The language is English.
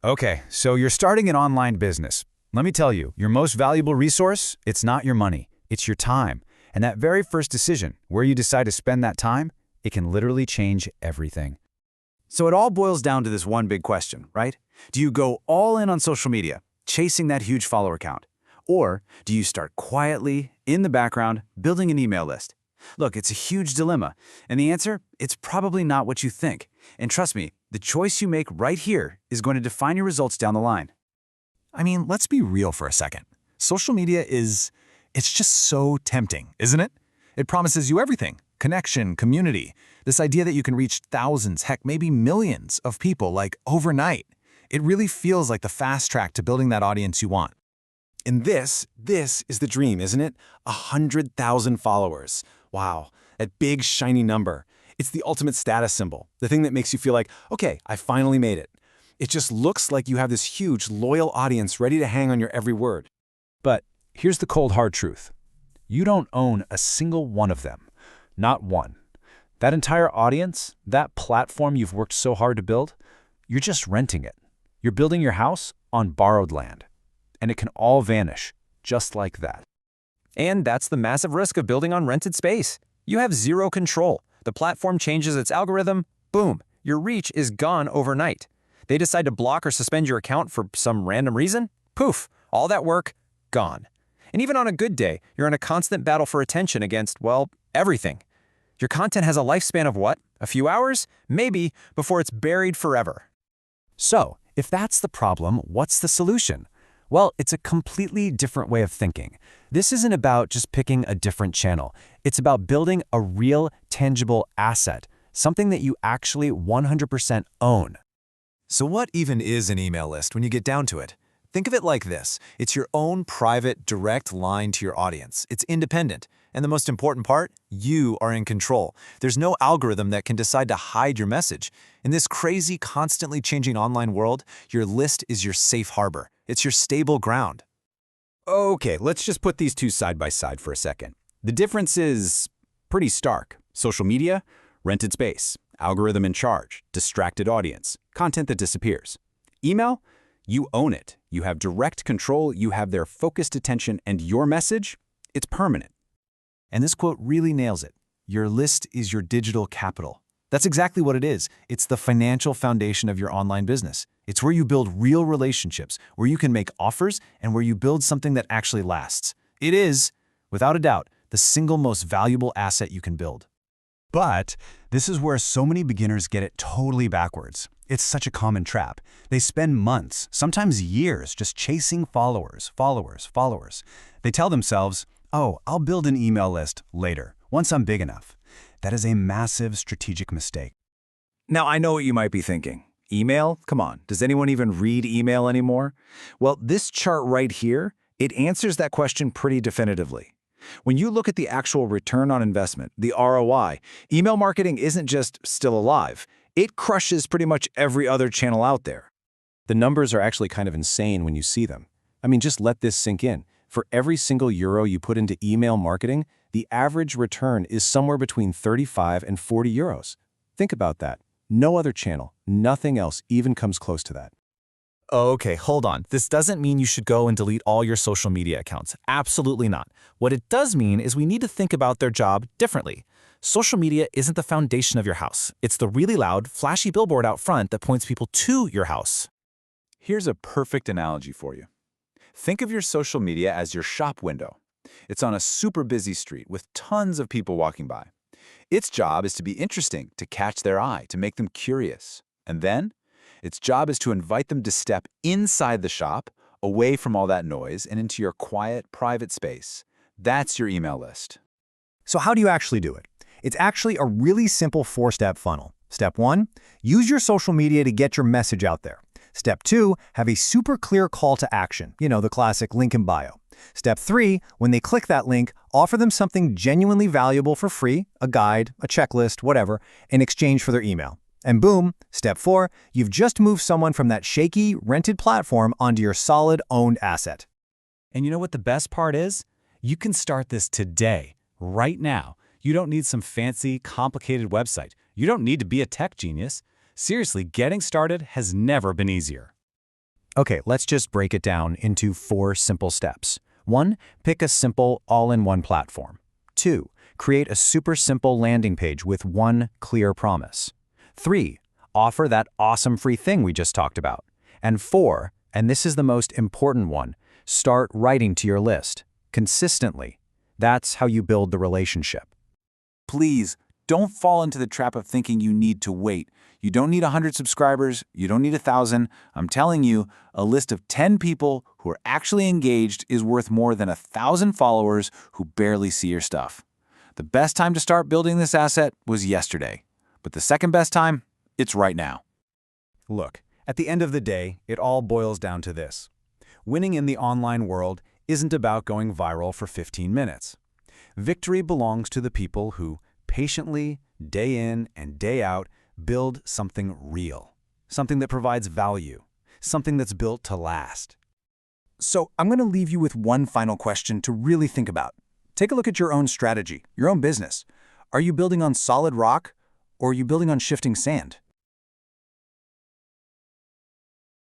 Okay, so you're starting an online business. Let me tell you, your most valuable resource, it's not your money, it's your time. And that very first decision, where you decide to spend that time, it can literally change everything. So it all boils down to this one big question, right? Do you go all in on social media, chasing that huge follower count? Or do you start quietly, in the background, building an email list? Look, it's a huge dilemma, and the answer, it's probably not what you think. And trust me, the choice you make right here is going to define your results down the line. I mean, let's be real for a second. Social media it's just so tempting, isn't it? It promises you everything: connection, community, this idea that you can reach thousands, heck, maybe millions of people like overnight. It really feels like the fast track to building that audience you want. And this is the dream, isn't it? 100,000 followers. Wow, that big shiny number. It's the ultimate status symbol, the thing that makes you feel like, okay, I finally made it. It just looks like you have this huge, loyal audience ready to hang on your every word. But here's the cold, hard truth. You don't own a single one of them. Not one. That entire audience, that platform you've worked so hard to build, you're just renting it. You're building your house on borrowed land. And it can all vanish, just like that. And that's the massive risk of building on rented space. You have zero control. The platform changes its algorithm, boom, your reach is gone overnight. They decide to block or suspend your account for some random reason, poof, all that work, gone. And even on a good day, you're in a constant battle for attention against, well, everything. Your content has a lifespan of what? A few hours? Maybe, before it's buried forever. So, if that's the problem, what's the solution? Well, it's a completely different way of thinking. This isn't about just picking a different channel. It's about building a real, tangible asset, something that you actually 100% own. So what even is an email list when you get down to it? Think of it like this. It's your own private, direct line to your audience. It's independent. And the most important part, you are in control. There's no algorithm that can decide to hide your message. In this crazy, constantly changing online world, your list is your safe harbor. It's your stable ground. Okay, let's just put these two side by side for a second. The difference is pretty stark. Social media, rented space, algorithm in charge, distracted audience, content that disappears. Email, you own it. You have direct control, you have their focused attention, and your message, it's permanent. And this quote really nails it. Your list is your digital capital. That's exactly what it is. It's the financial foundation of your online business. It's where you build real relationships, where you can make offers, and where you build something that actually lasts. It is, without a doubt, the single most valuable asset you can build. But this is where so many beginners get it totally backwards. It's such a common trap. They spend months, sometimes years, just chasing followers. They tell themselves, oh, I'll build an email list later, once I'm big enough. That is a massive strategic mistake. Now, I know what you might be thinking. Email? Come on, does anyone even read email anymore? Well, this chart right here, it answers that question pretty definitively. When you look at the actual return on investment, the ROI, email marketing isn't just still alive. It crushes pretty much every other channel out there. The numbers are actually kind of insane when you see them. I mean, just let this sink in. For every single euro you put into email marketing, the average return is somewhere between 35 and 40 euros. Think about that. No other channel, nothing else even comes close to that. Okay, hold on. This doesn't mean you should go and delete all your social media accounts. Absolutely not. What it does mean is we need to think about their job differently. Social media isn't the foundation of your house. It's the really loud, flashy billboard out front that points people to your house. Here's a perfect analogy for you. Think of your social media as your shop window. It's on a super busy street with tons of people walking by. Its job is to be interesting, to catch their eye, to make them curious. And then, its job is to invite them to step inside the shop, away from all that noise, and into your quiet, private space. That's your email list. So how do you actually do it? It's actually a really simple 4-step funnel. Step 1, use your social media to get your message out there. Step 2, have a super clear call to action, the classic link in bio. Step 3, when they click that link, offer them something genuinely valuable for free, a guide, a checklist, whatever, in exchange for their email. And boom, step 4, you've just moved someone from that shaky, rented platform onto your solid, owned asset. And you know what the best part is? You can start this today, right now. You don't need some fancy, complicated website. You don't need to be a tech genius. Seriously, getting started has never been easier. Okay, let's just break it down into 4 simple steps. 1. Pick a simple all-in-one platform. 2. Create a super simple landing page with one clear promise. 3. Offer that awesome free thing we just talked about. And 4, and this is the most important one, start writing to your list consistently. That's how you build the relationship. Please, don't fall into the trap of thinking you need to wait. You don't need 100 subscribers. You don't need 1,000. I'm telling you, a list of 10 people who are actually engaged is worth more than 1,000 followers who barely see your stuff. The best time to start building this asset was yesterday. But the second best time, it's right now. Look, at the end of the day, it all boils down to this. Winning in the online world isn't about going viral for 15 minutes. Victory belongs to the people who patiently, day in and day out, build something real, something that provides value, something that's built to last. So I'm going to leave you with one final question to really think about. Take a look at your own strategy, your own business. Are you building on solid rock, or are you building on shifting sand?